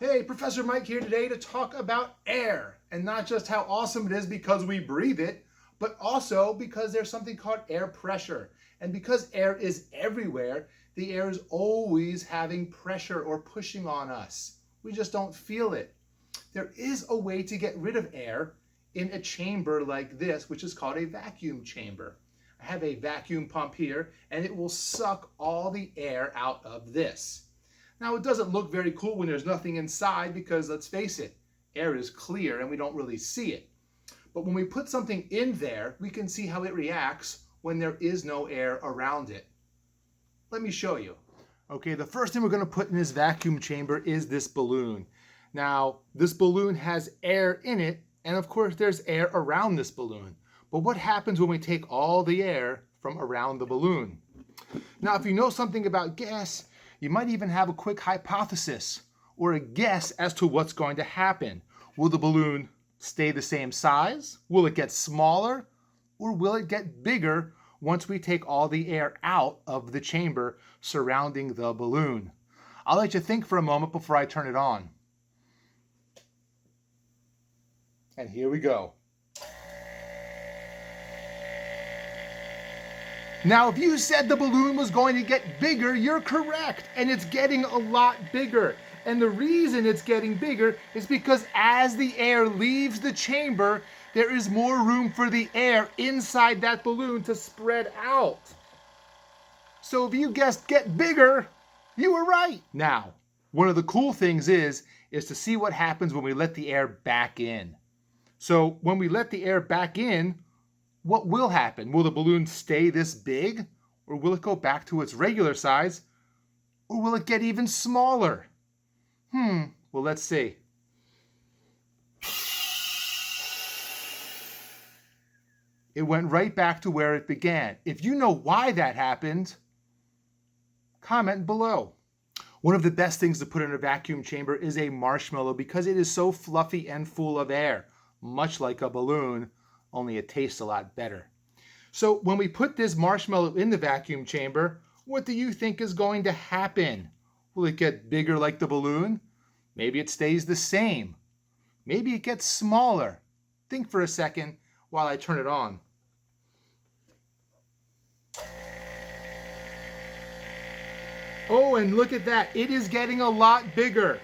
Hey, Professor Mike here today to talk about air, and not just how awesome it is because we breathe it, but also because there's something called air pressure. And because air is everywhere, the air is always having pressure or pushing on us. We just don't feel it. There is a way to get rid of air in a chamber like this, which is called a vacuum chamber. I have a vacuum pump here, and it will suck all the air out of this. Now, it doesn't look very cool when there's nothing inside because, let's face it, air is clear and we don't really see it. But when we put something in there, we can see how it reacts when there is no air around it. Let me show you. Okay, the first thing we're going to put in this vacuum chamber is this balloon. Now, this balloon has air in it, and of course there's air around this balloon. But what happens when we take all the air from around the balloon? Now, if you know something about gas, you might even have a quick hypothesis or a guess as to what's going to happen. Will the balloon stay the same size? Will it get smaller? Or will it get bigger once we take all the air out of the chamber surrounding the balloon? I'll let you think for a moment before I turn it on. And here we go. Now, if you said the balloon was going to get bigger, you're correct, and it's getting a lot bigger. And the reason it's getting bigger is because as the air leaves the chamber, there is more room for the air inside that balloon to spread out. So if you guessed get bigger, you were right. Now, one of the cool things is to see what happens when we let the air back in. So when we let the air back in, what will happen? Will the balloon stay this big? Or will it go back to its regular size? Or will it get even smaller? Well, let's see. It went right back to where it began. If you know why that happened, comment below. One of the best things to put in a vacuum chamber is a marshmallow because it is so fluffy and full of air, much like a balloon, only it tastes a lot better. So when we put this marshmallow in the vacuum chamber, what do you think is going to happen? Will it get bigger like the balloon? Maybe it stays the same. Maybe it gets smaller. Think for a second while I turn it on. Oh, and look at that. It is getting a lot bigger.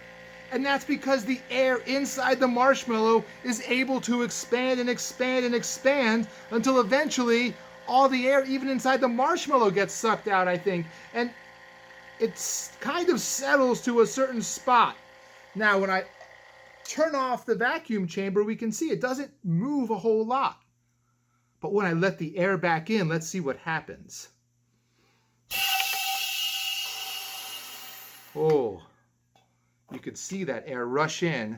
And that's because the air inside the marshmallow is able to expand and expand and expand until eventually all the air, even inside the marshmallow, gets sucked out, I think. And it kind of settles to a certain spot. Now, when I turn off the vacuum chamber, we can see it doesn't move a whole lot. But when I let the air back in, let's see what happens. Oh. You could see that air rush in,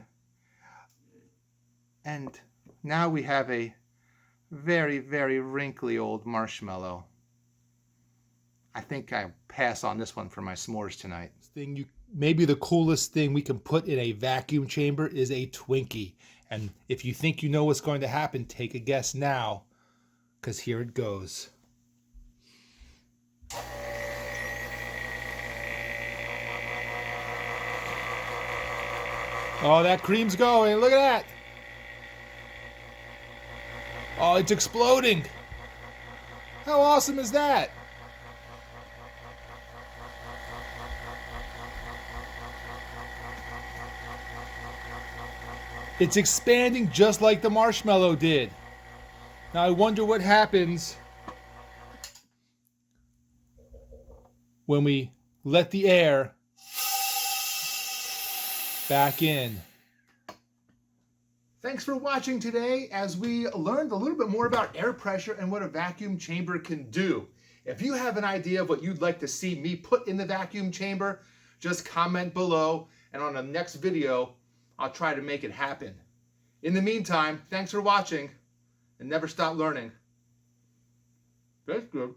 and now we have a very, very wrinkly old marshmallow. I think I'll pass on this one for my s'mores tonight. Maybe the coolest thing we can put in a vacuum chamber is a Twinkie. And if you think you know what's going to happen, take a guess now, because here it goes. Oh, that cream's going. Look at that. Oh, it's exploding. How awesome is that? It's expanding just like the marshmallow did. Now I wonder what happens when we let the air back in. Thanks for watching today as we learned a little bit more about air pressure and what a vacuum chamber can do. If you have an idea of what you'd like to see me put in the vacuum chamber, just comment below, and on the next video, I'll try to make it happen. In the meantime, thanks for watching and never stop learning. That's good.